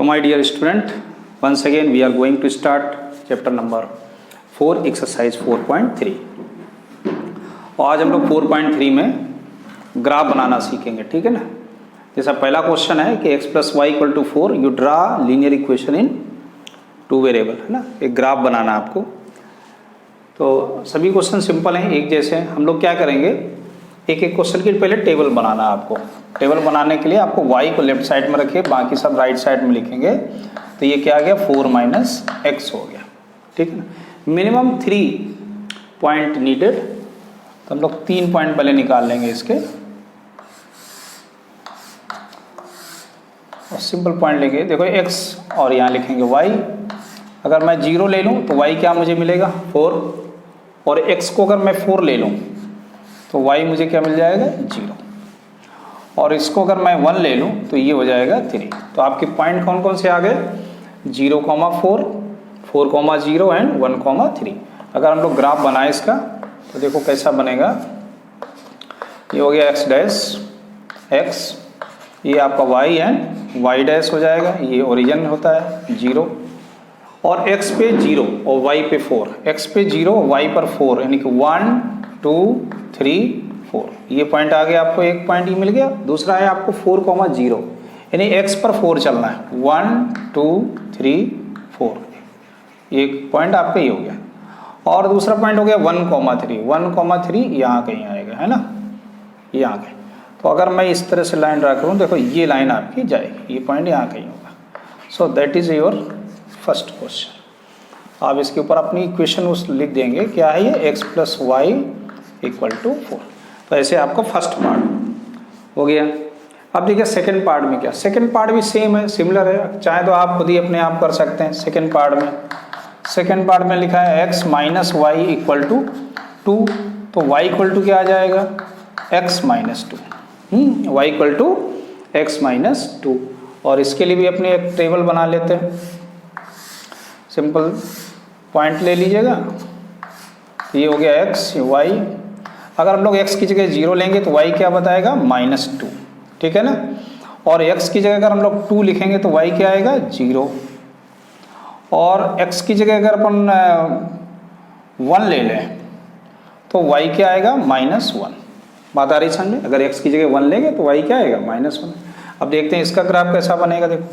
So my dear student, once again we are going to start chapter number 4 exercise 4.3। और आज हम लोग 4.3 में ग्राफ बनाना सीखेंगे, ठीक है ना। जैसा पहला क्वेश्चन है कि x plus Y equal to 4 you draw linear equation in two variable, है ना। एक ग्राफ बनाना आपको। तो सभी क्वेश्चन सिंपल हैं, एक जैसे हैं। हम लोग क्या करेंगे, एक एक क्वेश्चन के पहले टेबल बनाना है आपको। टेबल बनाने के लिए आपको y को लेफ्ट साइड में रखिए, बाकी सब राइट साइड में लिखेंगे। तो ये क्या आ गया, 4 माइनस एक्स हो गया, ठीक है ना। मिनिमम 3 पॉइंट नीडेड, तो हम लोग 3 पॉइंट पहले निकाल लेंगे इसके, और सिंपल पॉइंट लेंगे। देखो x और यहाँ लिखेंगे y। अगर मैं 0 ले लूँ तो y क्या मुझे मिलेगा, 4, और x को अगर मैं 4 ले लूँ तो y मुझे क्या मिल जाएगा, 0, और इसको अगर मैं 1 ले लूँ तो ये हो जाएगा 3। तो आपके पॉइंट कौन कौन से आ गए, 0,4, 4,0 एंड 1,3। अगर हम लोग ग्राफ बनाए इसका तो देखो कैसा बनेगा। ये हो गया x डैश x, ये आपका y एंड y डैश हो जाएगा। ये ओरिजिन होता है 0, और x पे 0 और y पे 4, x पे 0 y पर 4, यानी कि 1 2 3 4। ये पॉइंट आ गया आपको, एक पॉइंट ही मिल गया। दूसरा है आपको 4,0, यानी x पर 4 चलना है, 1 2 3 4। एक पॉइंट आपका ये हो गया। और दूसरा पॉइंट हो गया 1,3, 1,3 यहाँ कहीं आएगा, है ना, ये आ गए। तो अगर मैं इस तरह से लाइन ड्रा करूँ, देखो ये लाइन आपकी जाएगी, ये पॉइंट यहाँ कहीं होगा। So that is your first question. आप इसके ऊपर अपनी इक्वेशन उस लिख देंगे, क्या है ये, x plus Y equal to 4। तो ऐसे आपका फर्स्ट पार्ट हो गया। अब देखिए सेकंड पार्ट में क्या, सेकंड पार्ट भी सेम है, सिमिलर है। चाहे तो आप खुद ही अपने आप कर सकते हैं। सेकंड पार्ट में लिखा है x minus Y equal to 2। तो y इक्वल टू क्या आ जाएगा, x minus 2, y equal to x minus 2। और इसके लिए भी अपने एक टेबल बना लेते हैं। सिंपल पॉइंट ले लीजिएगा, ये हो गया x, ये y। अगर हम लोग x की जगह 0 लेंगे तो y क्या बताएगा, -2, ठीक है ना। और x की जगह अगर हम लोग 2 लिखेंगे तो y क्या आएगा, 0। और x की जगह अगर अपन 1 ले लें तो y क्या आएगा, -1। बात आ रही समझ में। अगर x की जगह 1 लेंगे तो y क्या आएगा, -1। अब देखते हैं इसका ग्राफ कैसा बनेगा। देखो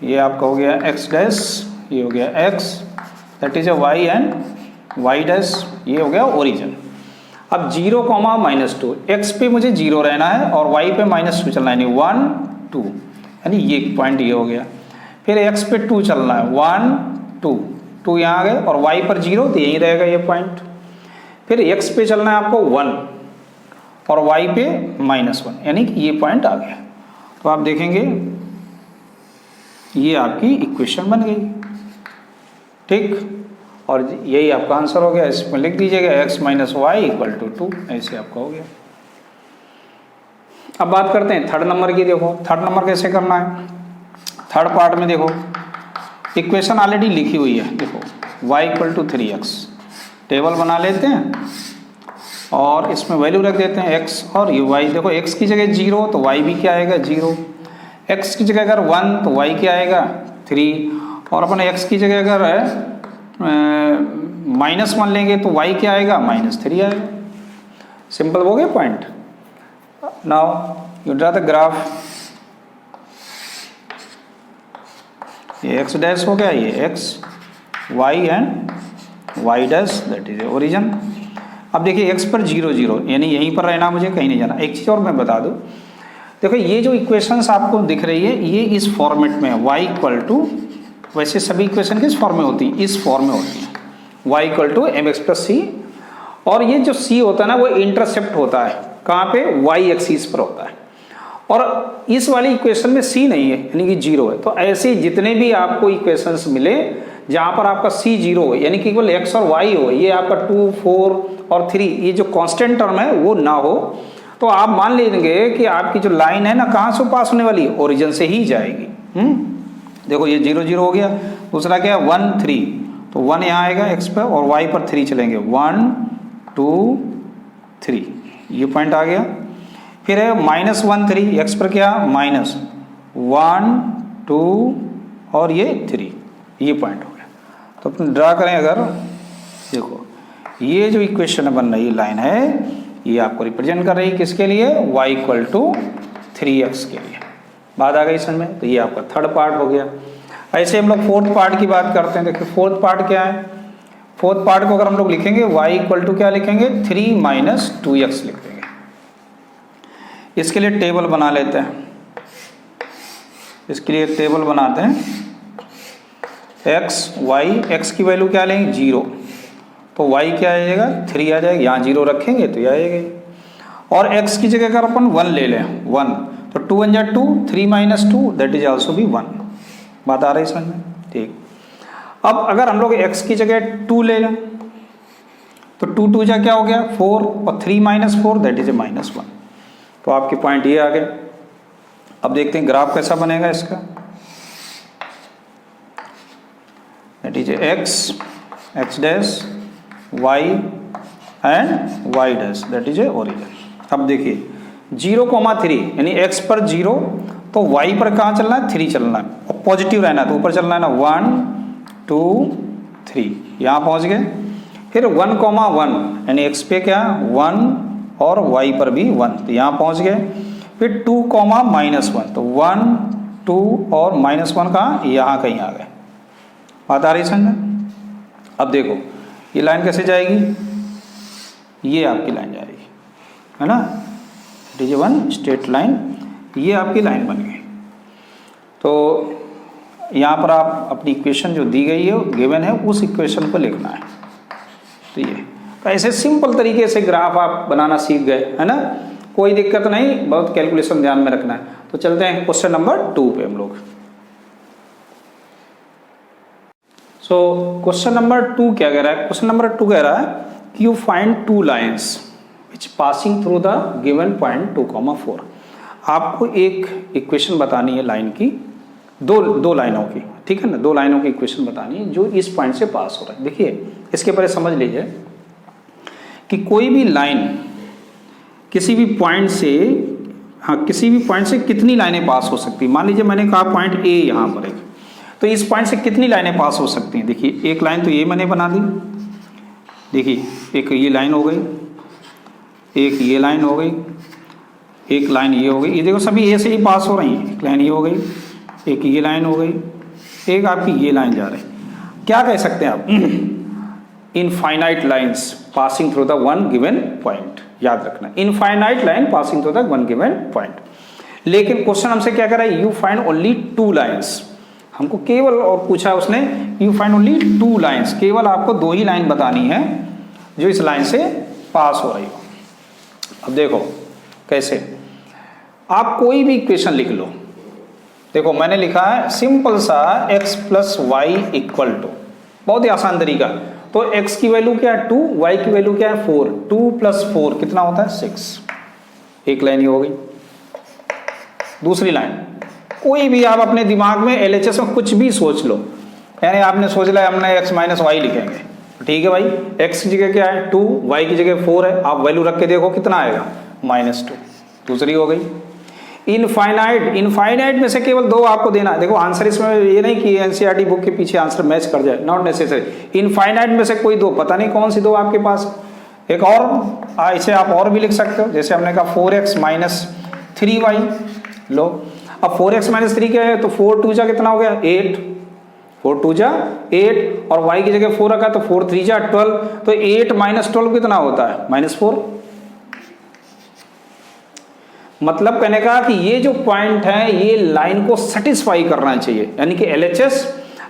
ये आपका हो गया x डैश, ये हो गया x, that is y and y dash, ये हो गया ओरिजिन। अब 0, -2, x पे मुझे 0 रहना है और y पे -2 चलना है, यानी 1 2, यानी ये पॉइंट ये हो गया। फिर x पे 2 चलना है, 1 2 2 यहाँ आ गए, और y पर 0 तो यही रहेगा ये पॉइंट। फिर x पे चलना है आपको 1 और y पे -1, यानी कि ये पॉइंट आ गया। तो आप देखेंगे ये आपकी इक्वेशन बन गई, ठीक। और यही आपका आंसर हो गया। इसमें लिख दीजिएगा x minus Y equal to 2, ऐसे आपका हो गया। अब बात करते हैं थर्ड नंबर की। देखो थर्ड नंबर कैसे करना है। थर्ड पार्ट में देखो इक्वेशन ऑलरेडी लिखी हुई है। देखो y equal to 3x, table बना लेते हैं और इसमें वैल्यू रख देते हैं x और ये y। देखो x की जगह 0 तो y भी क्या आएगा, 0। x की जगह अगर 1 तो y क्या आएगा, 3। और अपन x की जगह अगर -1 लेंगे तो y क्या आएगा, -3 आएगा। सिंपल हो गया point. Now you draw the graph. ये x डैश हो गया, ये x y and y dash, that is origin. अब देखिए x पर 0 0, यानी यहीं पर रहना, मुझे कहीं नहीं जाना। एक चीज़ और मैं बता दूं, देखो ये जो इक्वेशंस आपको दिख रही है ये इस फॉर्मेट में है, y इक्वल टू, वैसे सभी इक्वेशन किस फॉर्म में होती है, इस फॉर्म में होती है, y equal to mx plus C. और ये जो c होता है ना, वो इंटरसेप्ट होता है कहाँ पे, y एक्सिस पर होता है। और इस वाली इक्वेशन में c नहीं है, यानी कि 0 है। तो ऐसे जितने भी आपको इक्वेशंस मिले जहाँ पर आपका c 0 हो, यानी कि केवल x और y हो, ये आपका 2 4 और 3, ये जो कांस्टेंट टर्म है वो ना हो, तो आप मान लेंगे कि आपकी जो लाइन है ना, कहाँ से पास होने वाली है, ओरिजिन से ही जाएगी। देखो ये 0 0 हो गया। दूसरा क्या है, 1 3, तो 1 यहाँ आएगा x पर, और y पर 3 चलेंगे, 1 2 3, ये पॉइंट आ गया। फिर है -1 3, x पर क्या, 1 2 और ये 3, ये पॉइंट हो गया। तो अपन ड्रा करें अगर, देखो ये जो इक्वेशन बन रही लाइन है ये आपको रिप्रेजेंट कर रही है किसके लिए, y इक्वल टू 3x के लिए। बात आ गई समझ में। तो ये आपका थर्ड पार्ट हो गया। ऐसे हम लोग फोर्थ पार्ट की बात करते हैं। देखिए फोर्थ पार्ट क्या है, फोर्थ पार्ट को अगर हम लोग लिखेंगे y इक्वल टू क्या लिखेंगे, 3 माइनस 2x लिख देंगे। इसके लिए टेबल बना लेते हैं, इसके लिए टेबल बनाते हैं। x y, x की वैल्यू क्या लेंगे 0, तो y क्या आ जाएगा 3 आ जाएगा, यहाँ 0 रखेंगे तो ये आएगा। और x की जगह अगर अपन 1 ले लें 1, तो 2 1 जा 2, 3 माइनस 2 दैट इज ऑल्सो भी 1। बात आ रही है समझ में, ठीक। अब अगर हम लोग x की जगह 2 ले लें तो 2 2 जा क्या हो गया 4, और 3 minus 4 that is A minus 1। तो आपके पॉइंट ये आ गए। अब देखते हैं ग्राफ कैसा बनेगा इसका। That is x dash y and y dash that is A origin. अब देखिए 0,3 यानी x पर 0, तो y पर कहाँ चलना है 3 चलना है, और पॉजिटिव रहना है तो ऊपर चलना है ना 1 2 3, यहाँ पहुँच गए। फिर 1,1 यानी x पे क्या 1 और y पर भी 1, तो यहाँ पहुँच गए। फिर 2, -1, तो 1 2 और -1 कहाँ, यहाँ कहीं आ गए। बात आ रही समझ। अब देखो ये लाइन कैसे जाएगी, ये आपकी लाइन जाएगी, है ना, it is one straight line, ये आपकी लाइन बन गई। तो यहाँ पर आप अपनी इक्वेशन जो दी गई है गिवन है उस इक्वेशन को लिखना है। तो ये तो ऐसे सिंपल तरीके से ग्राफ आप बनाना सीख गए, है ना, कोई दिक्कत नहीं, बहुत कैलकुलेशन ध्यान में रखना है। तो चलते हैं क्वेश्चन नंबर 2 पे हम लोग। सो क्वेश्चन नंबर 2 क्या कह रहा है, क्वेश्चन नंबर 2 कह रहा है कि you find 2 lines which passing through the given point 2,4। आपको एक इक्वेशन बतानी है लाइन की, दो लाइनों की, ठीक है ना, 2 लाइनों की इक्वेशन बतानी है जो इस पॉइंट से पास हो रहा है। देखिए इसके पहले समझ लीजिए कि कोई भी लाइन किसी भी पॉइंट से, हाँ किसी भी पॉइंट से कितनी लाइनें पास हो सकती है। मान लीजिए मैंने कहा पॉइंट ए यहाँ पर एक, तो इस पॉइंट से कितनी लाइनें पास हो सकती हैं। देखिए एक लाइन तो ये मैंने बना दी, देखिए एक ये लाइन हो गई, एक ये लाइन हो गई, एक लाइन ये हो गई, ये देखो सभी ए से ही पास हो रही हैं। एक लाइन ये हो गई, एक ये लाइन हो गई, एक आपकी ये लाइन जा रही। क्या कह सकते हैं आप, infinite lines passing through the one given point. याद रखना infinite line passing through the one given point. लेकिन क्वेश्चन हमसे क्या कर रहा है, यू फाइंड ओनली 2 लाइन्स। हमको केवल और पूछा उसने यू फाइंड ओनली 2 लाइन्स, केवल आपको 2 ही लाइन बतानी है जो इस लाइन से पास हो रही हो। अब देखो कैसे, आप कोई भी इक्वेशन लिख लो। देखो मैंने लिखा है सिंपल सा x plus Y equal to, बहुत ही आसान तरीका। तो x की वैल्यू क्या है 2, y की वैल्यू क्या है 4, 2 + 4 कितना होता है 6। एक लाइन ये हो गई। दूसरी लाइन कोई भी आप अपने दिमाग में LHS में कुछ भी सोच लो, यानी आपने सोच लिया हमने x माइनस वाई लिखेंगे, ठीक है भाई, x की जगह क्या है 2, y की जगह 4 है, आप वैल्यू रख के देखो कितना आएगा -2। दूसरी हो गई इनफाइनाइट। इनफाइनाइट में से केवल 2 आपको देना है। देखो आंसर इसमें ये नहीं कि एनसीईआरटी बुक के पीछे आंसर मैच कर जाए, नॉट नेसेसरी। इनफाइनाइट में से कोई 2, पता नहीं कौन सी 2 आपके पास। एक और इसे आप और भी लिख सकते हो, जैसे हमने कहा 4x - 3y। लो अब 4x - 3 क्या है, तो 4 2 जा कितना हो गया 8, 4 2 जा 8, और y की जगह 4 रखा तो 4 3 जा 12, तो 8 - 12 कितना होता है -4। मतलब कहने का कि ये जो पॉइंट है ये लाइन को सेटिस्फाई करना चाहिए, यानी कि LHS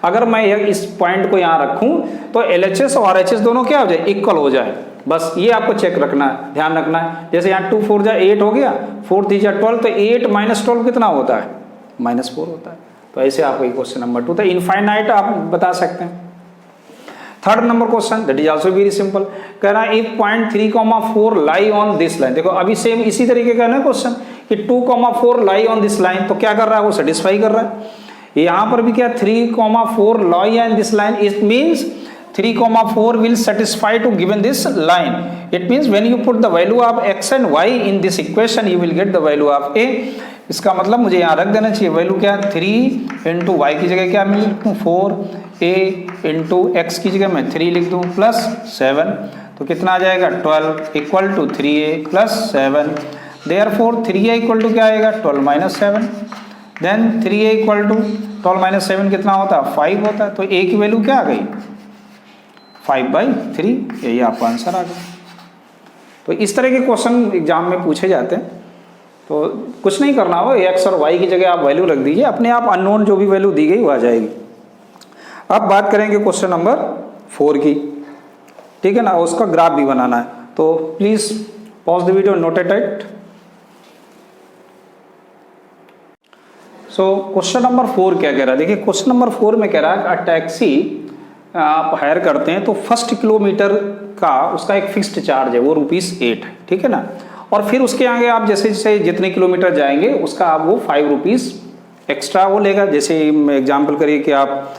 अगर मैं इस पॉइंट को यहाँ रखूं तो LHS और RHS दोनों क्या हो जाए इक्वल हो जाए। बस ये आपको चेक रखना है, ध्यान रखना है। जैसे यहाँ 2 4 जा 8 हो गया, 4 3 जा 12, तो 8 - 12 कितना होता है -4 होता है। तो ऐसे आपको क्वेश्चन नंबर 2 था, इनफाइनाइट आप बता सकते हैं। Third number question that is also very simple, कह रहा है if point 3,4 lie on this line. देखो अभी सेम इसी तरीके का ना क्वेश्चन कि 2,4 लाई ऑन दिस लाइन, तो क्या कर रहा है वो सेटिस्फाई कर रहा है। यहाँ पर भी क्या 3,4 lie on this line, it means 3,4 will satisfy to given this line. It means when you put the value of x and y in this equation, you will get the value of a. इसका मतलब मुझे यहाँ रख देना चाहिए value क्या, 3 into Y की जगह क्या मैं लिख दूँ 4, a इंटू एक्स की जगह मैं 3 लिख दूँ प्लस 7, तो कितना आ जाएगा 12 equal to 3a plus 7. Therefore 3a equal to क्या आएगा 12 minus 7. Then 3a equal to 12 minus 7 कितना होता है 5 होता है. तो a की वैल्यू क्या आ गई 5/3. यही आपका आंसर आ गया. तो इस तरह के क्वेश्चन एग्जाम में पूछे जाते हैं. तो कुछ नहीं करना हो, एक्स और वाई की जगह आप वैल्यू रख दीजिए, अपने आप अननोन जो भी वैल्यू दी गई वो आ जाएगी. अब बात करेंगे क्वेश्चन नंबर 4 की. ठीक है ना, उसका ग्राफ भी बनाना है. तो please pause the video, note it. So question number 4 क्या कह रहा है, देखिए क्वेश्चन नंबर 4 में कह रहा है अ टैक्सी आप हायर करते हैं तो फर्स्ट किलोमीटर का उसका एक फिक्स्ड चार्ज है, वो ₹8 है. ठीक है ना, और फिर उसके आगे आप जैसे जैसे जितने किलोमीटर जाएंगे उसका आप वो ₹5 एक्स्ट्रा वो लेगा. जैसे एग्जाम्पल करिए कि आप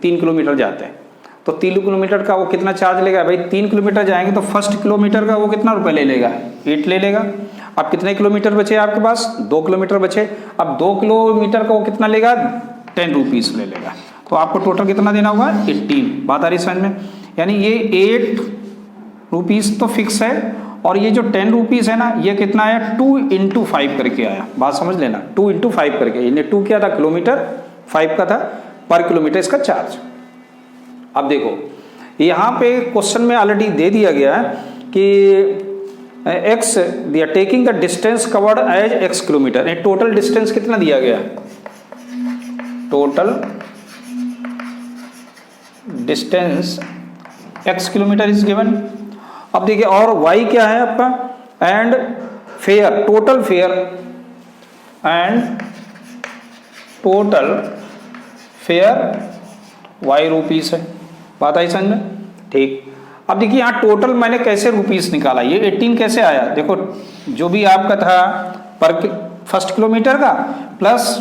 3 किलोमीटर जाते हैं तो 3 किलोमीटर का वो कितना चार्ज लेगा भाई, 3 किलोमीटर जाएंगे तो फर्स्ट किलोमीटर का वो कितना रुपए ले लेगा 8 ले लेगा. अब कितने किलोमीटर बचे आपके पास 2 किलोमीटर बचे. अब 2 किलोमीटर का वो कितना लेगा ₹10 ले लेगा. तो आपको टोटल कितना देना होगा 18. बात आ रही समझ में, यानी ये ₹8 तो फिक्स है और ये जो ₹10 है ना ये कितना आया 2 इंटू 5 करके आया. बात समझ लेना, 2 इंटू 5 करके, यानी 2 क्या था किलोमीटर, 5 का था पर किलोमीटर इसका चार्ज. अब देखो यहाँ पे क्वेश्चन में ऑलरेडी दे दिया गया है कि एक्स दिया taking the distance covered as x kilometre. Total distance कितना दिया गया, total distance x kilometre is given. अब देखिए और y क्या है आपका, and fare, total fare and total fare ₹y है. बात आई समझ में, ठीक. अब देखिए यहाँ टोटल मैंने कैसे ₹, निकाला, ये 18 कैसे आया, देखो जो भी आपका था पर फर्स्ट किलोमीटर का प्लस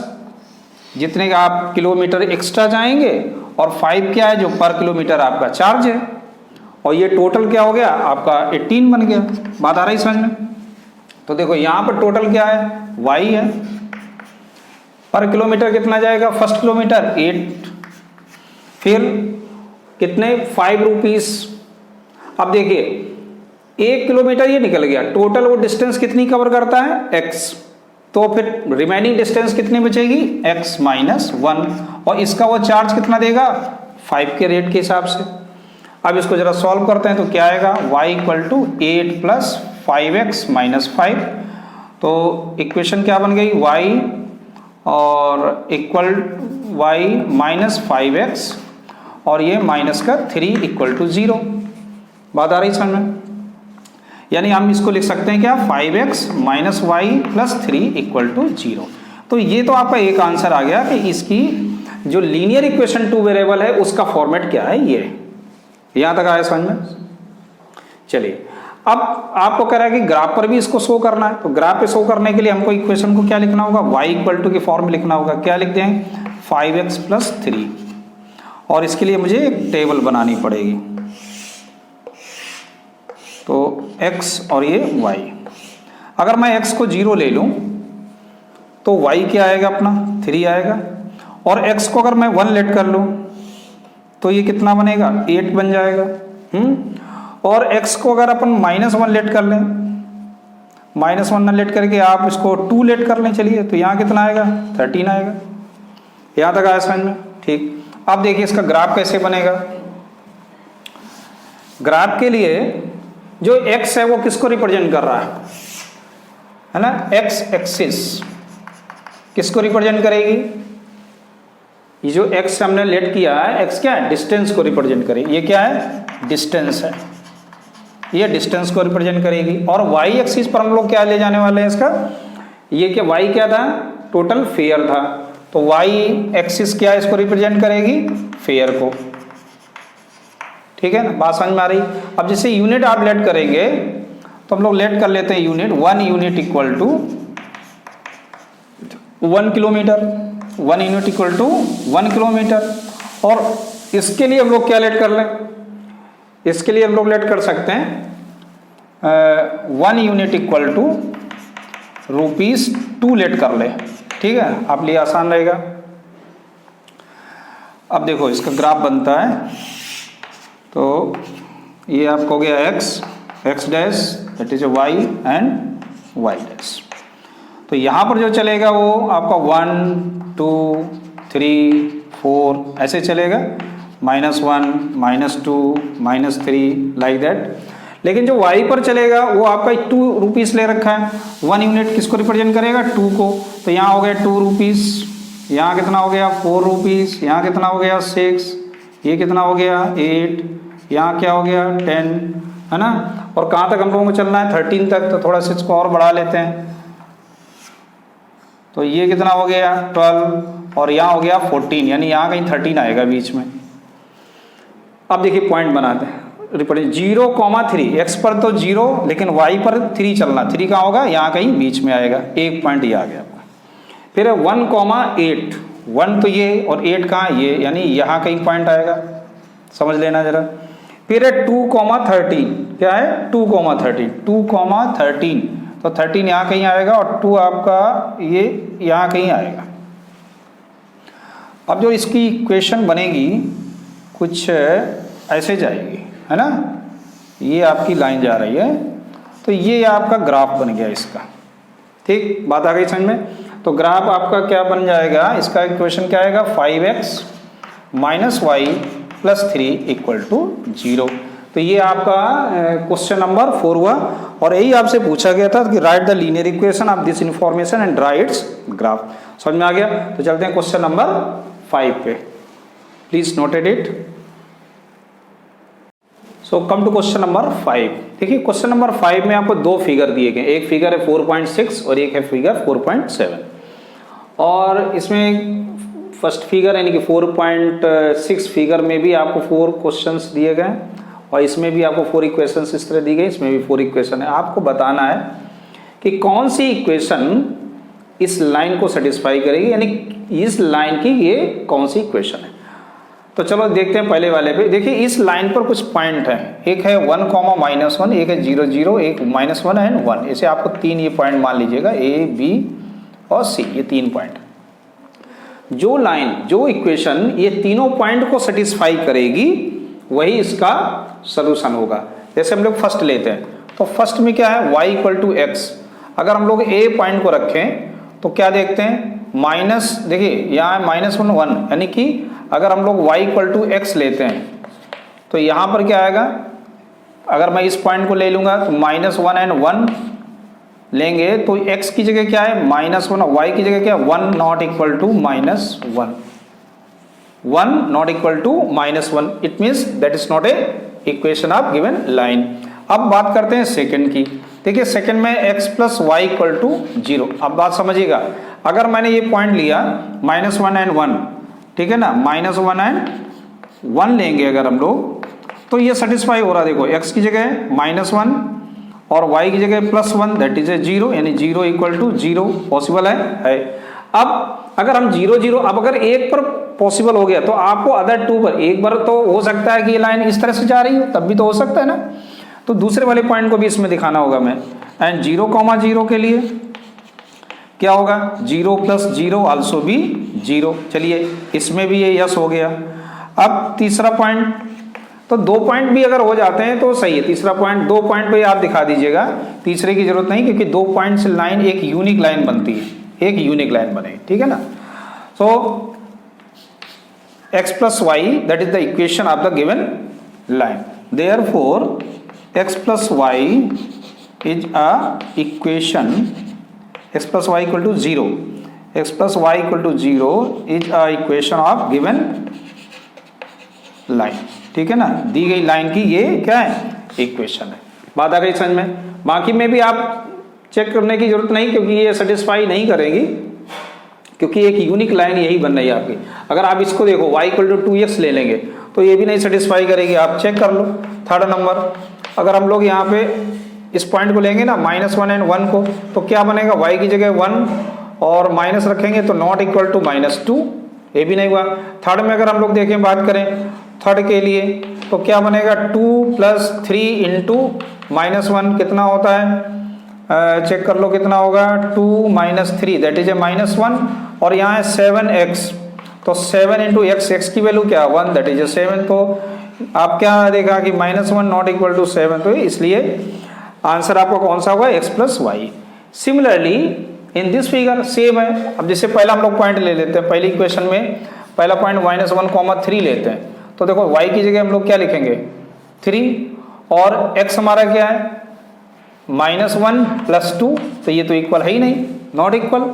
जितने का आप किलोमीटर एक्स्ट्रा जाएंगे और 5 क्या है जो पर किलोमीटर आपका चार्ज है, और ये टोटल क्या हो गया आपका 18 बन गया. बात आ रही समझ में. तो देखो यहाँ पर टोटल क्या है y है, पर किलोमीटर कितना जाएगा फर्स्ट किलोमीटर 8, फिर कितने ₹5. अब देखिए 1 किलोमीटर ये निकल गया, टोटल वो डिस्टेंस कितनी कवर करता है x, तो फिर रिमेनिंग डिस्टेंस कितनी बचेगी x माइनस 1, और इसका वो चार्ज कितना देगा 5 के रेट के हिसाब से. अब इसको जरा सॉल्व करते हैं तो क्या आएगा y equal to 8 plus 5x minus 5. तो इक्वेशन क्या बन गई y और इक्वल y माइनस 5x और ये माइनस का 3 इक्वल टू 0. बात आ रही समझ में, यानी हम इसको लिख सकते हैं क्या 5x minus y plus 3 equal to 0. तो ये तो आपका एक आंसर आ गया कि इसकी जो लीनियर इक्वेशन 2 वेरिएबल है उसका फॉर्मेट क्या है. ये यहां तक आया समझ में. चलिए अब आपको कह रहा है कि ग्राफ पर भी इसको शो करना है, तो ग्राफ पे शो करने के लिए हमको इक्वेशन को क्या लिखना होगा y इक्वल टू के फॉर्म में लिखना होगा. क्या लिख देंगे 5x प्लस 3, और इसके लिए मुझे एक टेबल बनानी पड़ेगी. तो x और ये y, अगर मैं x को 0 ले लूं तो y क्या आएगा अपना 3 आएगा, और x को अगर मैं 1 लेट कर लूं तो ये कितना बनेगा 8 बन जाएगा. और x को अगर अपन -1 लेट कर लें, -1 लेट करके आप इसको 2 लेट कर लें, चलिए तो यहाँ कितना आएगा 13 आएगा. यहाँ तक आया समझ में, ठीक. अब देखिए इसका ग्राफ कैसे बनेगा. ग्राफ के लिए जो x है वो किसको रिप्रेजेंट कर रहा है ना, x एक्सिस किसको रिप्रेजेंट करेगी, ये जो x हमने लेट किया है x क्या है डिस्टेंस को रिप्रेजेंट करेगी. ये क्या है डिस्टेंस है, ये डिस्टेंस को रिप्रेजेंट करेगी. और y एक्सिस पर हम लोग क्या ले जाने वाले हैं इसका, ये क्या y क्या था टोटल फेयर था, तो y एक्सिस क्या इसको रिप्रेजेंट करेगी फेयर को. ठीक है ना, बात समझ में आ रही. अब जैसे यूनिट आप लेट करेंगे तो हम लोग लेट कर लेते हैं unit, 1 unit equal to 1 kilometre, 1 unit equal to 1 kilometre. और इसके लिए हम लोग क्या लेट कर लें, इसके लिए हम लोग लेट कर सकते हैं 1 यूनिट इक्वल टू ₹2 लेट कर ले, ठीक है, आप लिए आसान रहेगा। अब देखो इसका ग्राफ बनता है, तो ये आपको हो गया x dash that is y and y dash. तो यहाँ पर जो चलेगा वो आपका 1 2 3 4 ऐसे चलेगा, -1 -2 -3 लाइक दैट। लेकिन जो y पर चलेगा वो आपका ₹2 ले रखा है। 1 यूनिट किसको रिप्रेजेंट करेगा, 2 को, तो यहाँ हो गया ₹2, यहाँ कितना हो गया ₹4, यहाँ कितना हो गया 6, ये कितना हो गया 8, यहाँ क्या हो गया 10, है ना। और कहाँ तक हम लोगों को चलना है 13 तक, तो थोड़ा सा इसको और बढ़ा लेते हैं, तो ये कितना हो गया 12 और यहाँ हो गया 14, यानी यहाँ कहीं 13 आएगा बीच में। अब देखिए पॉइंट बनाते हैं, 0,3, x पर तो 0 लेकिन y पर 3 चलना, 3 कहाँ होगा, यहाँ कहीं बीच में आएगा, एक पॉइंट ये आ गया। फिर 1,8, 1 तो ये और 8 कहाँ, ये, यानी यहाँ कहीं पॉइंट आएगा, समझ लेना जरा। फिर है 2,13, क्या है 2,13, तो 13 यहाँ कहीं आएगा और 2 आपका ये यहाँ कहीं आएगा। अब जो इसकी इक्वेशन बनेगी कुछ ऐसे जाएगी, है ना, ये आपकी लाइन जा रही है, तो ये आपका ग्राफ बन गया इसका, ठीक, बात आ गई समझ में। तो ग्राफ आपका क्या बन जाएगा, इसका इक्वेशन क्या आएगा, 5x - y + 3 = 0। तो ये आपका क्वेश्चन नंबर 4 हुआ, और यही आपसे पूछा गया था कि right the linear equation of this information and draw it's graph. समझ में आ गया। तो चलते हैं क्वेश्चन नंबर 5 पे, please noted it. So come to question number 5। देखिए क्वेश्चन नंबर 5 में आपको दो फिगर दिए गए, एक फिगर है 4.6 और एक है फिगर 4.7। और इसमें फर्स्ट फिगर यानी कि 4.6 फिगर में भी आपको 4 क्वेश्चंस दिए गए और इसमें भी आपको 4 इक्वेशंस इस तरह दी गई, इसमें भी 4 इक्वेशन है। आपको बताना है कि कौन सी इक्वेशन इस लाइन को सेटिस्फाई करेगी, यानी इस लाइन की ये कौन सी इक्वेशन है। तो चलो देखते हैं पहले वाले पे। देखिए इस लाइन पर कुछ पॉइंट है, एक है 1, -1, एक है 0 0, एक -1 एंड 1। ऐसे आपको 3 ये पॉइंट मान लीजिएगा, A B और C, ये 3 पॉइंट। जो लाइन, जो इक्वेशन ये तीनों पॉइंट को सेटिस्फाई करेगी वही इसका सलूशन होगा। जैसे हम लोग फर्स्ट लेते हैं, तो फर्स्ट में क्या है, y = x। अगर हम लोग A पॉइंट को रखें तो क्या देखते हैं, माइनस, देखिए यहाँ है -1 1, यानी कि अगर हम लोग y = x लेते हैं तो यहाँ पर क्या आएगा, अगर मैं इस पॉइंट को ले लूँगा तो -1 एंड 1 लेंगे तो x की जगह क्या है -1 और y की जगह क्या है 1 not equal to -1, 1 not equal to -1, it means that is not a equation of given line। अब बात करते हैं सेकंड की। देखिए सेकंड में x + y = 0। अब बात समझिएगा, अगर मैंने ये पॉइंट लिया -1 एंड 1, ठीक है ना, -1 एंड 1 लेंगे अगर हम लोग, तो ये सेटिस्फाई हो रहा है। देखो x की जगह -1 और y की जगह +1 दैट इज 0, यानी 0 = 0 पॉसिबल है। अब अगर हम 0 0, अब अगर एक पर पॉसिबल हो गया तो आपको अदर 2 पर, एक बार तो हो सकता है कि ये लाइन इस तरह से जा रही हो, तब भी तो हो सकता है ना, तो दूसरे वाले पॉइंट को भी इसमें दिखाना होगा मैं। एंड 0, 0 के लिए क्या होगा, 0 + 0 आल्सो भी 0। चलिए इसमें भी ये यस हो गया। अब तीसरा पॉइंट, तो 2 पॉइंट भी अगर हो जाते हैं तो सही है। तीसरा पॉइंट, 2 पॉइंट पे आप दिखा दीजिएगा, तीसरे की जरूरत नहीं, क्योंकि 2 पॉइंट से लाइन एक यूनिक लाइन बनती है, एक यूनिक लाइन बने, ठीक है ना। सो x + y that is the equation of the given line, therefore x + y is a equation, x + y = 0, x + y = 0 is a equation of given line, ठीक है ना, दी गई लाइन की ये क्या है, इक्वेशन है। बात आ गई समझ में। बाकी में भी आप चेक करने की जरूरत नहीं, क्योंकि ये सेटिस्फाई नहीं करेगी, क्योंकि एक यूनिक लाइन यही बन रही है आपकी। अगर आप इसको देखो y = 2x ले लेंगे तो ये भी नहीं सेटिस्फाई करेगी, आप चेक कर लो। थर्ड नंबर, अगर हम लोग यहाँ पे इस पॉइंट को लेंगे ना -1 एंड 1 को, तो क्या बनेगा, y की जगह 1 और माइनस रखेंगे तो नॉट इक्वल टू -2, ये भी नहीं हुआ। थर्ड में अगर हम लोग देखें, बात करें थर्ड के लिए, तो क्या बनेगा 2 + 3 इंटू -1 कितना होता है, चेक कर लो कितना होगा, 2 - 3 दैट इज ए -1, और यहाँ है 7x, तो 7 इंटू x की वैल्यू क्या 1 दैट इज ए 7। तो आप क्या देखा कि -1 नॉट इक्वल टू 7, तो इसलिए आंसर आपका कौन सा होगा x + y। Similarly in this figure same है। अब जैसे पहला हम लोग पॉइंट ले लेते हैं, पहली इक्वेशन में पहला पॉइंट -1, 3 लेते हैं, तो देखो y की जगह हम लोग क्या लिखेंगे 3, और x हमारा क्या है -1 + 2, तो ये तो इक्वल है ही नहीं, नॉट इक्वल,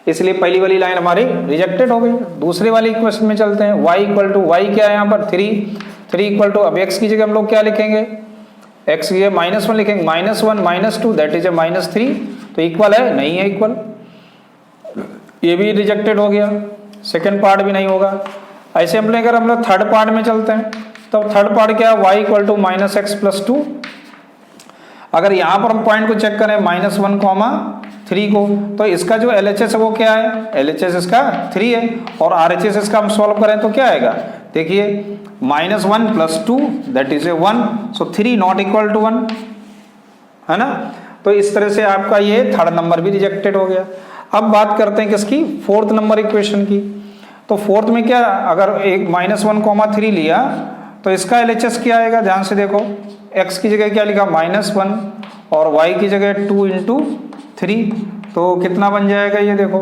इसलिए पहली वाली लाइन हमारी रिजेक्टेड हो गई। दूसरी वाली इक्वेशन में चलते हैं, y क्या है यहाँ पर 3 इक्वल टू, अब x की जगह हम लोग क्या लिखेंगे, x की जगह -1 लिखेंगे, -1 - 2 दैट इज ए -3, तो इक्वल है नहीं है इक्वल, ये भी रिजेक्टेड हो गया, सेकेंड पार्ट भी नहीं होगा। ऐसे हम लोग थर्ड पार्ट में चलते हैं, तो थर्ड पार्ट क्या है y = -x + 2। अगर यहाँ पर हम पॉइंट को चेक करें -1, 3 को, तो इसका जो LHS है वो क्या है, LHS इसका 3 है, और RHS इसका हम सॉल्व करें तो क्या आएगा, देखिए -1 + 2 that is a 1, so 3 not equal to 1, है ना। तो इस तरह से आपका ये थर्ड नंबर भी रिजेक्टेड हो गया। अब बात करते हैं किसकी, फोर्थ नंबर इक्वेशन की। तो फोर्थ में क्या, अगर एक -1, 3 लिया तो इसका LHS क्या आएगा, ध्यान से देखो, x की जगह क्या लिखा -1 और y की जगह 2 इंटू 3, तो कितना बन जाएगा ये देखो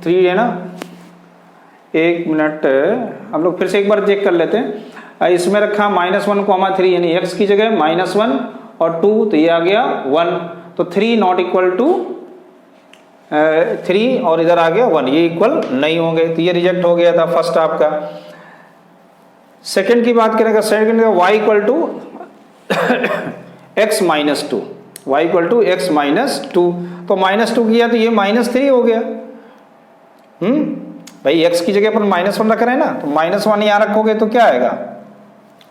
3 है ना। एक मिनट हम लोग फिर से एक बार चेक कर लेते हैं। इसमें रखा -1, 3 यानी x की जगह -1 और 2, तो ये आ गया 1, तो 3 नॉट इक्वल टू 3 और इधर आ गया 1, ये इक्वल नहीं होंगे, तो ये रिजेक्ट हो गया था फर्स्ट आपका। सेकंड की बात करेंगे, second y = x - 2, y = x - 2, तो -2 किया तो ये -3 हो गया। भाई x की जगह पर -1 रख रहे हैं ना, तो -1 यहाँ रखोगे तो क्या आएगा,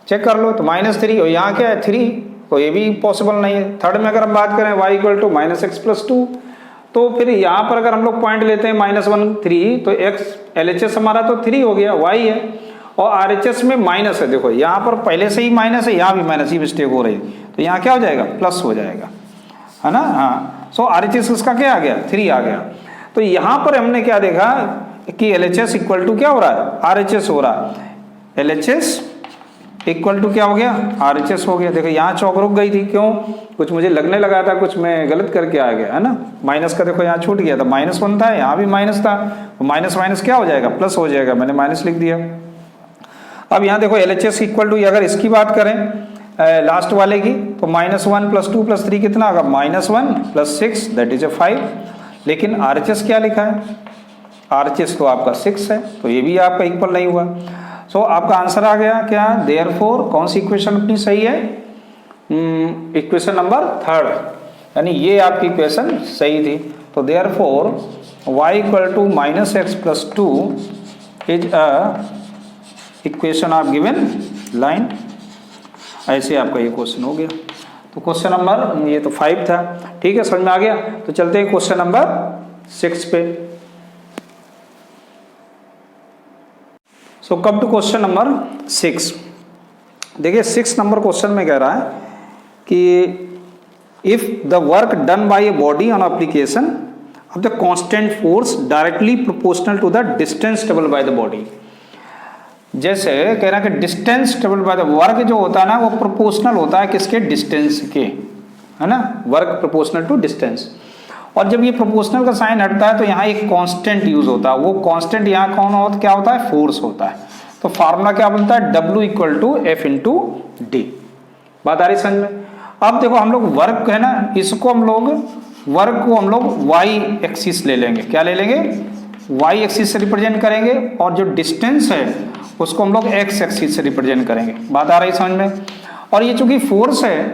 चेक कर लो, तो -3, और यहाँ क्या है 3, तो ये भी पॉसिबल नहीं है। थर्ड में अगर हम बात करें y = -x + 2, तो फिर यहाँ पर अगर हम लोग पॉइंट लेते हैं -1, 3, तो x LHS हमारा तो 3 हो गया, y है, और RHS में माइनस है, देखो यहाँ पर पहले से ही माइनस है, यहाँ भी माइनस ही मिस्टेक हो रही, तो यहाँ क्या हो जाएगा प्लस हो जाएगा, है ना। हाँ, सो RHS उसका क्या आ गया 3 आ गया। तो यहाँ पर हमने क्या देखा कि LHS इक्वल टू क्या हो रहा है, RHS हो रहा है, LHS इक्वल टू क्या हो गया, RHS हो गया। देखो यहाँ चौक रुक गई थी, क्यों, कुछ मुझे लगने लगा था कुछ मैं गलत करके आ गया, है ना। माइनस का देखो यहाँ छूट गया था, -1 था, यहाँ भी माइनस था, तो माइनस क्या हो जाएगा, प्लस हो जाएगा, मैंने माइनस लिख दिया। अब यहाँ देखो LHS इक्वल टू, अगर इसकी बात करें लास्ट वाले की, तो -1 + 2 + 3 कितना होगा, -1 + 6 दैट इज ए 5, लेकिन RHS क्या लिखा है, RHS तो आपका 6 है, तो ये भी आपका इक्वल नहीं हुआ। सो आपका आंसर आ गया क्या, देयरफॉर कौन सी इक्वेशन अपनी सही है, इक्वेशन नंबर थर्ड, यानी ये आपकी इक्वेशन सही थी। तो therefore y = -x + 2 is a equation of given line. ऐसे आपका ये क्वेश्चन हो गया। तो क्वेश्चन नंबर ये तो 5 था, ठीक है, समझ में आ गया। तो चलते हैं क्वेश्चन नंबर 6 पे। सो कम टू क्वेश्चन नंबर 6। देखिए 6 नंबर क्वेश्चन में कह रहा है कि if the work done by a body on application of the constant force directly proportional to the distance travelled by the body. जैसे कह रहा है कि distance travelled by the work जो होता है ना, वो प्रोपोर्शनल होता है किसके, डिस्टेंस के, है ना, वर्क प्रोपोर्शनल टू डिस्टेंस। और जब ये प्रोपोर्शनल का साइन हटता है तो यहाँ एक कांस्टेंट यूज होता है, वो कांस्टेंट यहाँ कौन होता, क्या होता है, फोर्स होता है। तो फार्मूला क्या बनता है, W = F × D। बात आ रही समझ में। अब देखो हम लोग वर्क है ना, इसको हम लोग वर्क को हम लोग y एक्सिस ले लेंगे, क्या ले लेंगे, y एक्सिस से रिप्रेजेंट करेंगे, और जो डिस्टेंस है उसको हम लोग x एक्सिस से रिप्रेजेंट करेंगे। बात आ रही समझ में। और ये चूंकि फोर्स है,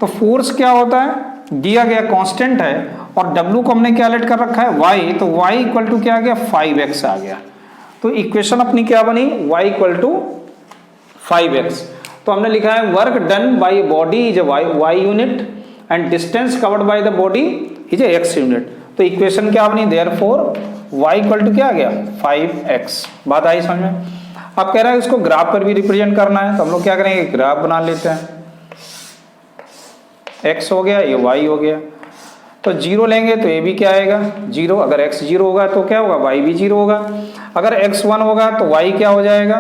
तो फोर्स क्या होता है, दिया गया कांस्टेंट है, और W को हमने क्या लेट कर रखा है, y, तो y = क्या आ गया, 5x आ गया। तो इक्वेशन अपनी क्या बनी, y = 5x। तो हमने लिखा है work done by body is y unit and distance covered by the body is x unit. तो इक्वेशन क्या बनी, देयरफॉर y इक्वल टू क्या आ गया 5x। बात आई समझ में। अब कह रहा है इसको ग्राफ पर भी रिप्रेजेंट करना है, तो हम लोग क्या करेंगे, ग्राफ बना लेते हैं। x हो गया, ये y हो गया, तो 0 लेंगे तो ये भी क्या आएगा 0। अगर x 0 होगा तो क्या होगा, y भी 0 होगा। अगर x 1 होगा तो y क्या हो जाएगा,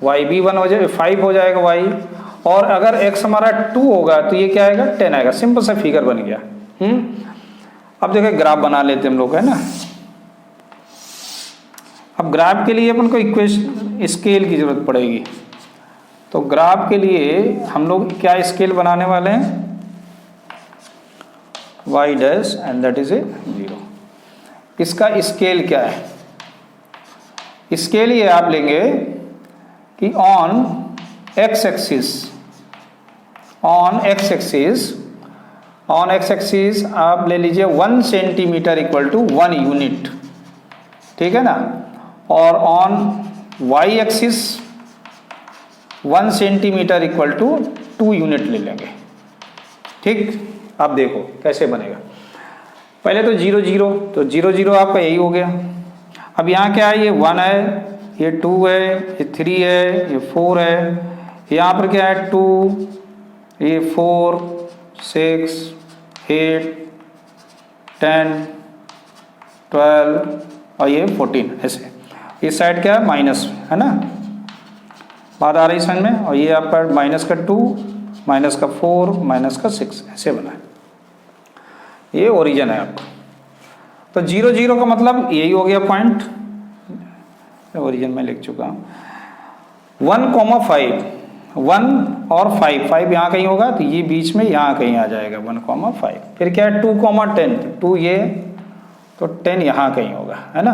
y भी 1 हो जाएगा, 5 हो जाएगा y। और अगर x हमारा 2 होगा तो ये क्या आएगा 10 आएगा। सिंपल सा फिगर बन गया। अब देखो ग्राफ बना लेते हम लोग, है ना। अब ग्राफ के लिए अपन को इक्वेशन स्केल की जरूरत पड़ेगी, तो ग्राफ के लिए हम लोग क्या स्केल बनाने वाले हैं, y dash and that is ए 0। इसका स्केल क्या है, स्केल ये आप लेंगे कि ऑन x एक्सिस आप ले लीजिए 1 सेंटीमीटर इक्वल टू 1 यूनिट, ठीक है ना। और on y axis 1 centimetre equal to 2 unit ले लेंगे, ठीक। अब देखो कैसे बनेगा। पहले तो 0 0, तो 0 0 आपका यही हो गया। अब यहाँ क्या है, ये 1 है, ये 2 है, ये 3 है, ये 4 है, यहाँ पर क्या है 2, ये 4 6 8 10 12 और ये 14, ऐसे। इस साइड क्या है माइनस, है ना, बात आ रही समझ में। और ये आपका माइनस का 2 माइनस का 4 माइनस का 6, ऐसे बना है। ये ओरिजिन है आपका। तो 0 0 का मतलब यही हो गया पॉइंट, ओरिजिन में लिख चुका हूँ। 1,5 1 और 5 यहाँ कहीं होगा, तो ये बीच में यहाँ कहीं आ जाएगा 1,5। फिर क्या है 2,10, 2 ये, तो 10 यहाँ कहीं होगा, है ना।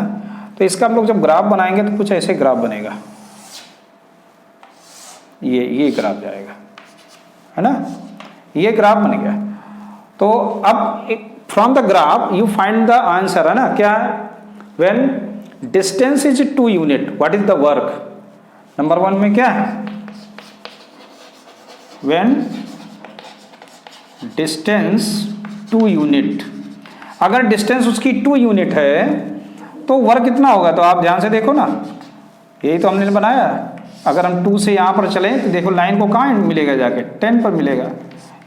तो इसका हम लोग जब ग्राफ बनाएंगे तो कुछ ऐसे ग्राफ बनेगा, ये ग्राफ जाएगा, है ना, ये ग्राफ बन गया। तो अब from the graph you find the answer, है ना। क्या when distance is 2 unit what is the work, number 1 में क्या है, व्हेन डिस्टेंस 2 यूनिट, अगर डिस्टेंस उसकी 2 यूनिट है तो वर्क कितना होगा। तो आप ध्यान से देखो ना, यही तो हमने बनाया। अगर हम 2 से यहाँ पर चलें तो देखो लाइन को कहाँ मिलेगा, जाके 10 पर मिलेगा,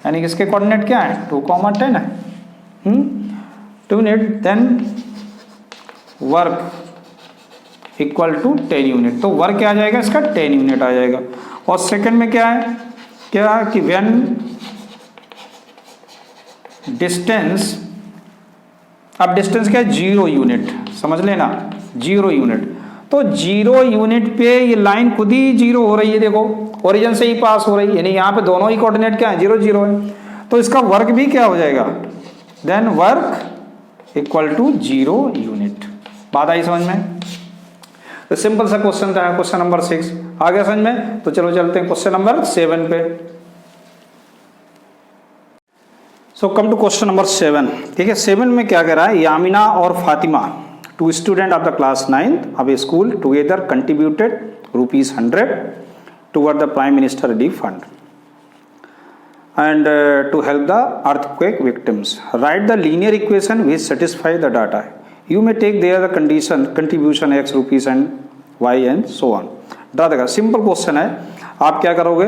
यानी कि इसके कोऑर्डिनेट क्या है 2,10 है। 2 unit, then work equal to 10 unit, तो वर्क क्या आ जाएगा इसका 10 यूनिट आ जाएगा। और सेकंड में क्या है, क्या कि व्हेन डिस्टेंस, अब डिस्टेंस क्या है 0 यूनिट, समझ लेना 0 यूनिट। तो 0 यूनिट पे ये लाइन खुद ही 0 हो रही है, देखो ओरिजिन से ही पास हो रही है, यानी यहाँ पे दोनों ही कोऑर्डिनेट क्या है 0 0 है। तो इसका वर्क भी क्या हो जाएगा, then work equal to 0 unit. बात आई समझ में। तो सिंपल सा क्वेश्चन था, क्वेश्चन नंबर 6 आ गया समझ में। तो चलो चलते हैं क्वेश्चन नंबर 7 पे। सो कम टू क्वेश्चन नंबर 7, ठीक है। 7 में क्या कह रहा है, यामिना और Fatima, 2 student of the class 9th of a school together contributed ₹100 toward the Prime Minister Relief Fund and to help the earthquake victims. Write the linear equation which satisfy the data. You may take there the contribution X rupees and Y and so on. Draw देगा, simple question है। आप क्या करोगे,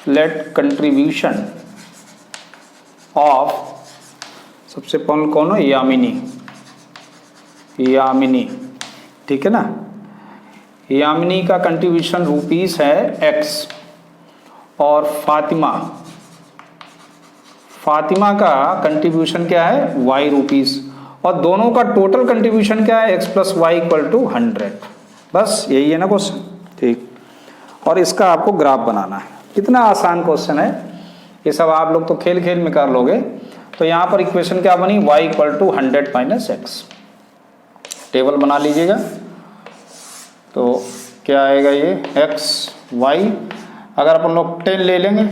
late contribution of, सबसे पहले कौन हो, यामिनी, ठीक है ना। यामिनी का कंट्रीब्यूशन रुपीस है X और फातिमा का कंट्रीब्यूशन क्या है Y रुपीस, और दोनों का टोटल कंट्रीब्यूशन क्या है X + Y = 100। बस यही है ना क्वेश्चन, ठीक। और इसका आपको ग्राफ बनाना है। कितना आसान क्वेश्चन है, ये सब आप लोग तो खेल खेल में कर लोगे। तो यहाँ पर इक्वेशन क्या बनी, y = 100 - x। टेबल बना लीजिएगा, तो क्या आएगा ये x y। अगर अपन लोग 10 ले लेंगे,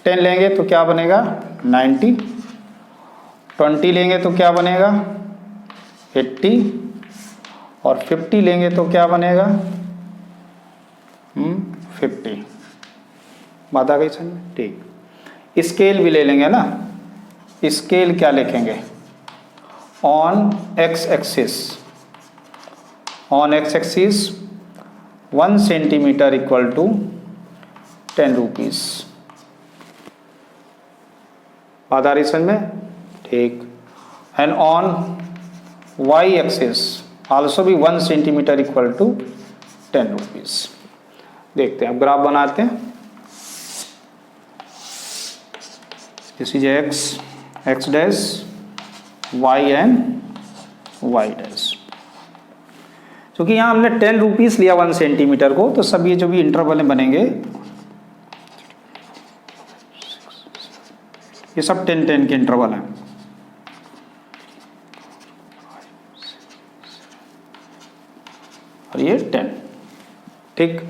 10 लेंगे तो क्या बनेगा 90, 20 लेंगे तो क्या बनेगा 80, और 50 लेंगे तो क्या बनेगा 50। बात आ गई समझ में, ठीक। स्केल भी ले लेंगे ना, स्केल क्या लिखेंगे, on x axis, on x axis 1 centimetre equal to 10 rupees. बात आ रही समझ में, ठीक। And on y axis also भी 1 सेंटीमीटर इक्वल टू 10 रुपीज़। देखते हैं, अब ग्राफ बनाते हैं। This is x dash y and y dash. क्योंकि यहाँ हमने 10 रुपीज़ लिया 1 सेंटीमीटर को, तो सब ये जो भी इंटरवल बनेंगे ये सब 10-10 के इंटरवल हैं। और ये 10, ठीक।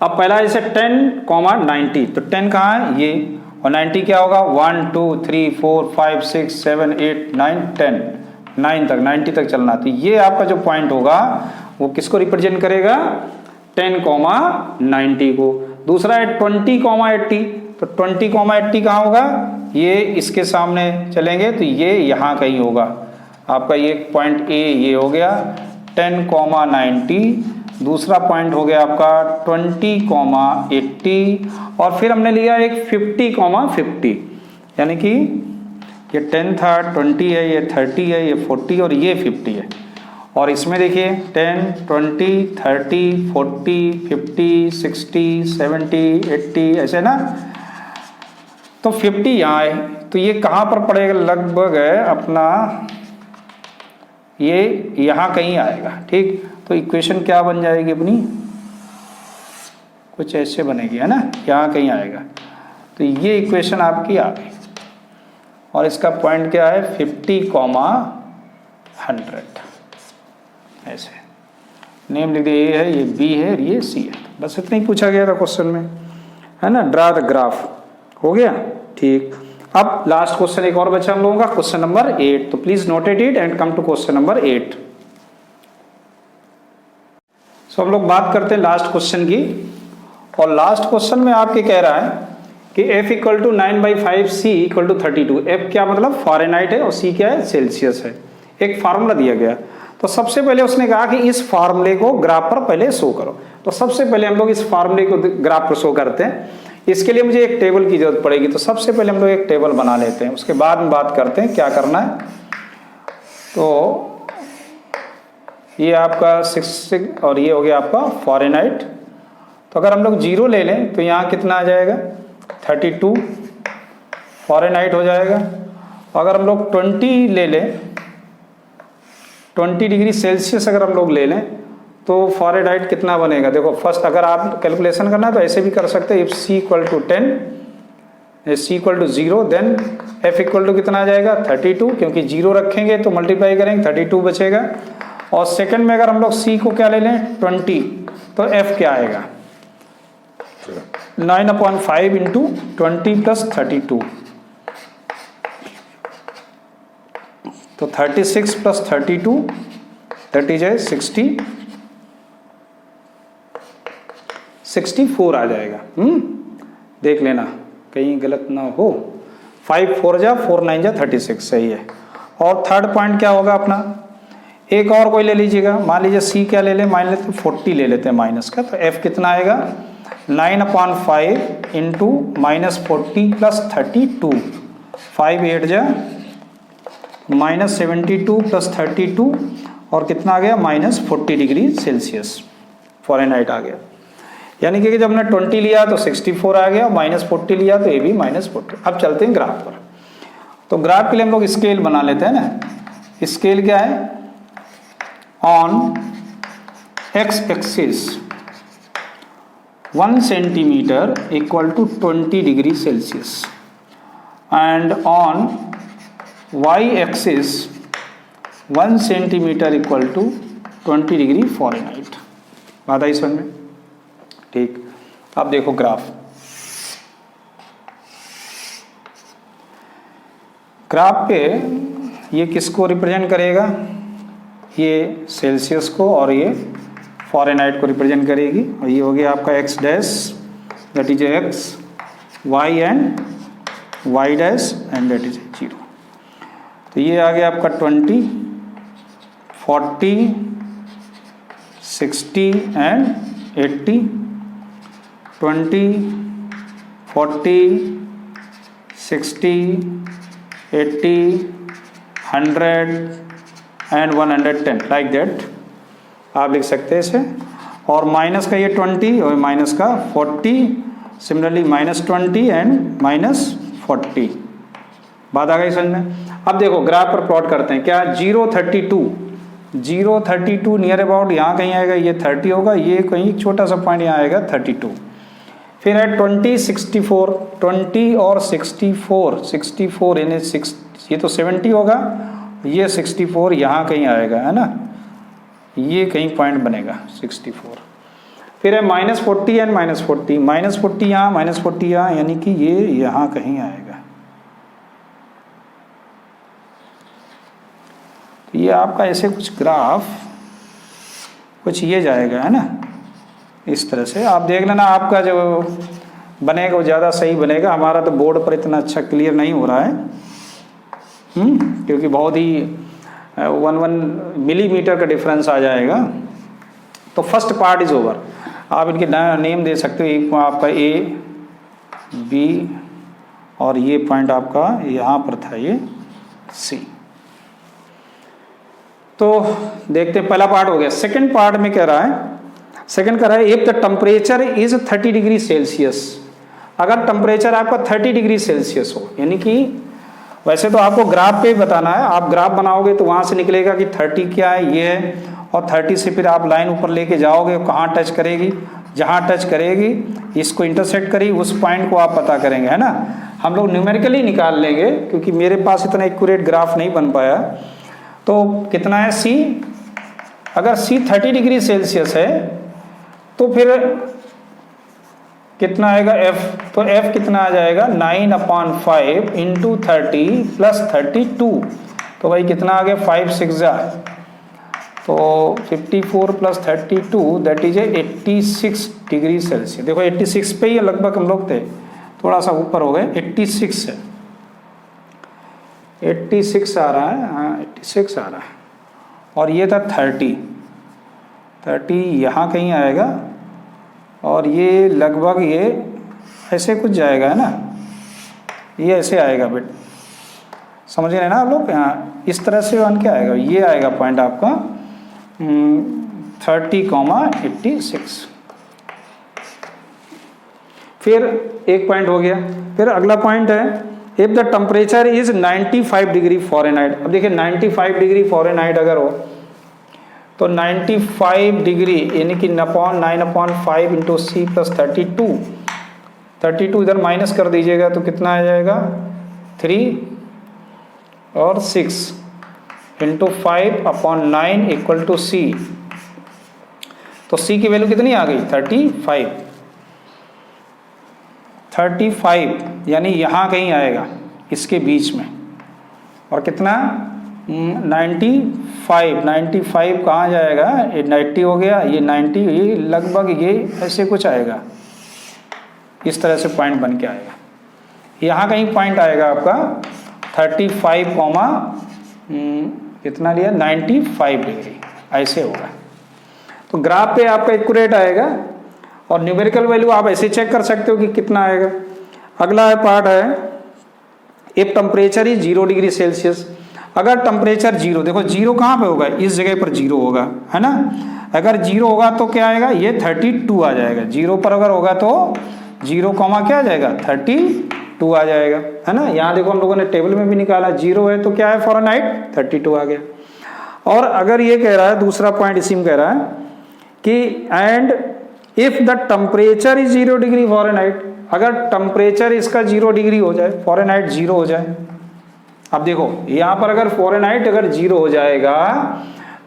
अब पहला जैसे 10,90, तो 10 कहाँ है, ये, और 90 क्या होगा, 1 2 3 4 5 6 7 8 9 10, 9 तक, 90 तक चलना। तो ये आपका जो पॉइंट होगा वो किसको रिप्रेजेंट करेगा, 10,90 को। दूसरा है 20,80, तो 20,80 कहाँ होगा, ये इसके सामने चलेंगे तो ये यहाँ कहीं होगा आपका। ये पॉइंट ए ये हो गया 10,90, दूसरा पॉइंट हो गया आपका 20,80, और फिर हमने लिया एक 50,50, यानी कि ये 10 था, 20 है, ये 30 है, ये 40 और ये 50 है। और इसमें देखिए 10 20 30 40 50 60 70 80 ऐसे ना, तो 50 यहाँ है, तो ये कहाँ पर पड़ेगा, लगभग है अपना ये यहाँ कहीं आएगा, ठीक। तो इक्वेशन क्या बन जाएगी अपनी, कुछ ऐसे बनेगी, है ना, यहाँ कहीं आएगा। तो ये इक्वेशन आपकी आ गई, और इसका पॉइंट क्या है 50,100, ऐसे नेम लिख दिया, ये है, ये बी है, ये सी है। बस इतना ही पूछा गया था क्वेश्चन में, है ना। ड्रा द ग्राफ हो गया, ठीक। अब लास्ट क्वेश्चन एक और बचा हम लोगों का, क्वेश्चन नंबर 8। तो please notate it and come to question number 8। So हम लोग बात करते हैं लास्ट क्वेश्चन की, और लास्ट क्वेश्चन में आपके कह रहा है कि f equal to 9/5 c equal to 32। f क्या मतलब फ़ारेनहाइट है और c क्या है, सेल्सियस है। एक फार्मूला दिया गया, तो सबसे पहले उसने कहा कि इस फार्मूले को ग्राफ पर पहले शो करो। तो सबसे पहले हम लोग इस फार्मूले को ग्राफ पर शो करते हैं। इसके लिए मुझे एक टेबल की जरूरत पड़ेगी, तो सबसे पहले हम लोग एक टेबल बना लेते हैं, उसके बाद में बात करते हैं क्या करना है। तो ये आपका 6 और ये हो गया आपका फ़ारेनहाइट। तो अगर हम लोग 0 ले लें तो यहाँ कितना आ जाएगा, 32 फ़ारेनहाइट हो जाएगा। अगर हम लोग 20 ले लें, 20 डिग्री सेल्सियस अगर हम लोग ले लें तो फ़ारेनहाइट कितना बनेगा। देखो फर्स्ट अगर आप कैलकुलेशन करना है तो ऐसे भी कर सकते हैं, if c equal to 10, c equal to 0, then f equal to कितना आ जाएगा 32, क्योंकि 0 रखेंगे तो मल्टीप्लाई करेंगे 32 बचेगा। और सेकंड में अगर हम लोग c को क्या ले लें 20, तो f क्या आएगा 9/5 इंटू 20 प्लस 32, तो 36 प्लस 32 दैट इज 64 आ जाएगा। देख लेना कहीं गलत ना हो। 5 4 जा 4 9 जा 36, सही है। और थर्ड पॉइंट क्या होगा अपना, एक और कोई ले लीजिएगा, मान लीजिए c क्या ले लें, मान लेते 40 ले लेते हैं माइनस का, तो f कितना आएगा 9/5 इंटू -40 प्लस 32, 5 8 जा -72 प्लस 32, और कितना आ गया -40 डिग्री सेल्सियस फ़ारेनहाइट आ गया। यानी कि जब हमने 20 लिया तो 64 आ गया, -40 लिया तो ये भी -40। अब चलते हैं ग्राफ पर। तो ग्राफ के लिए हम लोग स्केल बना लेते हैं ना। स्केल क्या है, on x axis 1 centimetre equal to 20 degree Celsius, and on y axis 1 centimetre equal to 20 degree Fahrenheit. बात आई समझ में, ठीक। अब देखो ग्राफ, ग्राफ पे ये किसको रिप्रेजेंट करेगा, ये सेल्सियस को और ये फ़ारेनहाइट को रिप्रेजेंट करेगी। और ये हो गया आपका x dash, that is x, y and y dash, and that is 0। तो ये आ गया आपका 20, 40, 60 एंड 80, 20, 40, 60, 80, 100 एंड 110 लाइक दैट आप लिख सकते हैं इसे। और माइनस का ये 20 और माइनस का 40, सिमिलरली -20 एंड -40। बात आ गई समझ में। अब देखो ग्राफ पर प्लॉट करते हैं। क्या 032 नियर अबाउट यहाँ कहीं आएगा, ये 30 होगा, ये कहीं छोटा सा पॉइंट यहाँ आएगा 32। फिर है 20, 64, 20 और 64 यानी 6, ये तो 70 होगा, ये 64 यहाँ कहीं आएगा, है ना, ये कहीं पॉइंट बनेगा 64। फिर है -40 एंड -40, -40 यहाँ, -40 यहाँ, यानी कि ये यहाँ कहीं आएगा। तो ये आपका ऐसे कुछ ग्राफ कुछ ये जाएगा, है ना, इस तरह से आप देख लेना। आपका जो बनेगा वो ज़्यादा सही बनेगा। हमारा तो बोर्ड पर इतना अच्छा क्लियर नहीं हो रहा है, क्योंकि बहुत ही 1 मिलीमीटर का डिफरेंस आ जाएगा। तो फर्स्ट पार्ट इज ओवर। आप इनके नेम दे सकते हो। एक आपका A, B और ये पॉइंट आपका यहाँ पर था, ये C। तो देखते हैं, पहला पार्ट हो गया। सेकंड पार्ट में कह रहा है, सेकंड कह रहा है if the temperature is 30 degree Celsius, अगर टेम्परेचर आपका 30 डिग्री सेल्सियस हो, यानी कि वैसे तो आपको ग्राफ पे बताना है, आप ग्राफ बनाओगे तो वहां से निकलेगा कि 30 क्या है, ये है, और 30 से फिर आप लाइन ऊपर लेके जाओगे, कहाँ टच करेगी, जहाँ टच करेगी इसको इंटरसेक्ट करेगी, उस पॉइंट को आप पता करेंगे, है ना। हम लोग न्यूमेरिकली निकाल लेंगे क्योंकि मेरे पास इतना एक्यूरेट ग्राफ नहीं बन पाया। तो कितना है C, अगर C 30 डिग्री सेल्सियस है तो फिर कितना आएगा F, तो F कितना आ जाएगा 9/5 इंटू 30 प्लस 32, तो भाई कितना आ गया 5 6 जा, तो 54 plus 32 that is 86 degree Celsius. देखो 86 पे ही लगभग हम लोग थे, थोड़ा सा ऊपर हो गए, 86 है, 86 आ रहा है, हाँ 86 आ रहा है। और ये था 30 यहाँ कहीं आएगा, और ये लगभग ये ऐसे कुछ जाएगा, है ना, ये ऐसे आएगा बेट, समझ रहे हैं ना आप लोग। यहाँ इस तरह से बन के आएगा, ये आएगा पॉइंट आपका 30,86। फिर एक पॉइंट हो गया। फिर अगला पॉइंट है if the temperature is 95 degree Fahrenheit. अब देखिए 95 डिग्री फ़ारेनहाइट अगर हो तो 95 डिग्री यानी कि 9/5 इंटू C प्लस 32 इधर माइनस कर दीजिएगा तो कितना आ जाएगा 3 और 6 इंटू 5/9 इक्वल टू C। तो C की वैल्यू कितनी आ गई 35 यानी यहाँ कहीं आएगा इसके बीच में। और कितना 95 कहाँ जाएगा, ये 90 हो गया, ये 90, ये लगभग ये ऐसे कुछ आएगा, इस तरह से पॉइंट बन के आएगा। यहाँ कहीं पॉइंट आएगा आपका 35, कितना लिया 95 डिग्री, ऐसे होगा। तो ग्राफ पे आपका एक्यूरेट आएगा, और न्यूमेरिकल वैल्यू आप ऐसे चेक कर सकते हो कि कितना आएगा। अगला पार्ट है if temperature is 0 degree Celsius, अगर टेम्परेचर 0, देखो 0 कहाँ पे होगा, इस जगह पर 0 होगा, है ना। अगर 0 होगा तो क्या आएगा, ये 32 आ जाएगा। 0 पर अगर होगा तो 0, क्या आ जाएगा 32 आ जाएगा, है ना। यहाँ देखो हम लोगों ने टेबल में भी निकाला, 0 है तो क्या है फ़ारेनहाइट 32 आ गया। और अगर ये कह रहा है, दूसरा पॉइंट इसी में कह रहा है कि and if the temperature is 0 degree Fahrenheit, अगर टेम्परेचर इसका 0 डिग्री हो जाए, फ़ारेनहाइट 0 हो जाए। अब देखो यहाँ पर अगर फ़ारेनहाइट अगर 0 हो जाएगा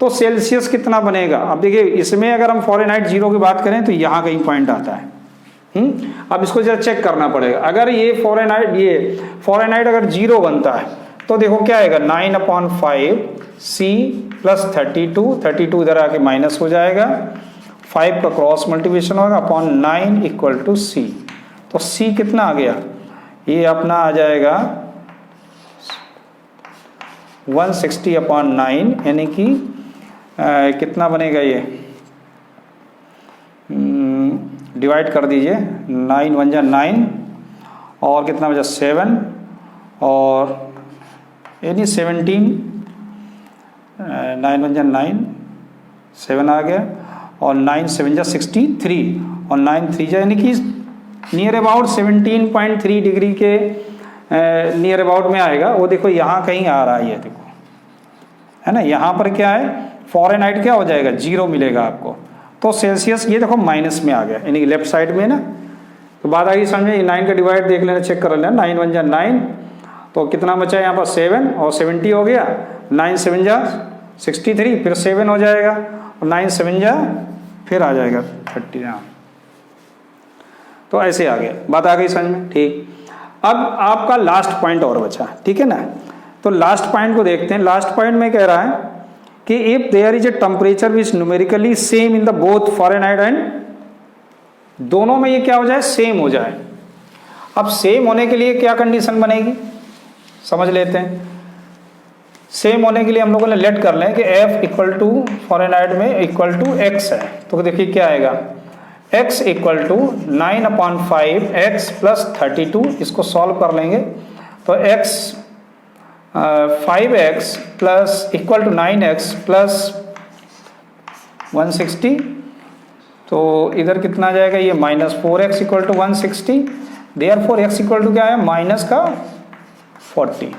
तो सेल्सियस कितना बनेगा। अब देखिए इसमें अगर हम फ़ारेनहाइट 0 की बात करें तो यहाँ कहीं पॉइंट आता है। अब इसको जरा चेक करना पड़ेगा। अगर ये फ़ारेनहाइट अगर 0 बनता है तो देखो क्या आएगा 9/5 C प्लस 32 इधर आके माइनस हो जाएगा, 5 का क्रॉस मल्टीप्लिकेशन होगा /9 इक्वल टू C। तो C कितना आ गया, ये अपना आ जाएगा 160/9 यानी कि कितना बनेगा ये, डिवाइड कर दीजिए, 9 1 जा 9 और कितना बचा 7 और यानी 17, 9 1 जा 9, 7 आ गया और 9 7 जा 63 और 9 3 जा यानी कि नियर अबाउट 17.3 डिग्री के नियर अबाउट में आएगा। वो देखो यहाँ कहीं आ रहा है, ये देखो है ना, यहाँ पर क्या है फ़ारेनहाइट क्या हो जाएगा 0 मिलेगा आपको। तो सेल्सियस ये देखो माइनस में आ गया यानी कि लेफ्ट साइड में ना। तो बात आ गई समझे, 9 का डिवाइड देख लेना, चेक कर लेना, 9 1 जा 9 तो कितना बचा यहाँ पर 7 और 70 हो गया, 9 7 जा 63 फिर 7 हो जाएगा और 9 7 जा फिर आ जाएगा 30। हाँ तो ऐसे आ गया, बात आ गई समझ में। ठीक, अब आपका लास्ट पॉइंट और बचा, ठीक है ना। तो लास्ट पॉइंट को देखते हैं। लास्ट पॉइंट में कह रहा है कि if there is a temperature which numerically same in the both Fahrenheit and, दोनों में ये क्या हो जाए सेम हो जाए। अब सेम होने के लिए क्या कंडीशन बनेगी समझ लेते हैं। सेम होने के लिए हम लोगों ने लेट कर लें कि F इक्वल टू फ़ारेनहाइट में इक्वल टू x है। तो देखिए क्या आएगा, x equal to 9/5 x plus 32, इसको सॉल्व कर लेंगे तो x 5x plus equal to 9x plus 160, तो इधर कितना आ जाएगा ये -4x equal to 160, therefore x equal to क्या है माइनस का 40।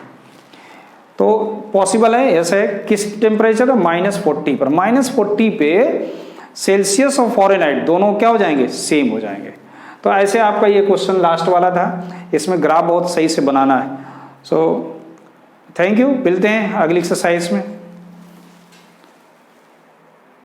तो पॉसिबल है ऐसे किस टेम्परेचर -40 पर, -40 पे सेल्सियस और फ़ारेनहाइट दोनों क्या हो जाएंगे सेम हो जाएंगे। तो ऐसे आपका ये क्वेश्चन लास्ट वाला था, इसमें ग्राफ बहुत सही से बनाना है। सो थैंक यू, मिलते हैं अगली एक्सरसाइज में।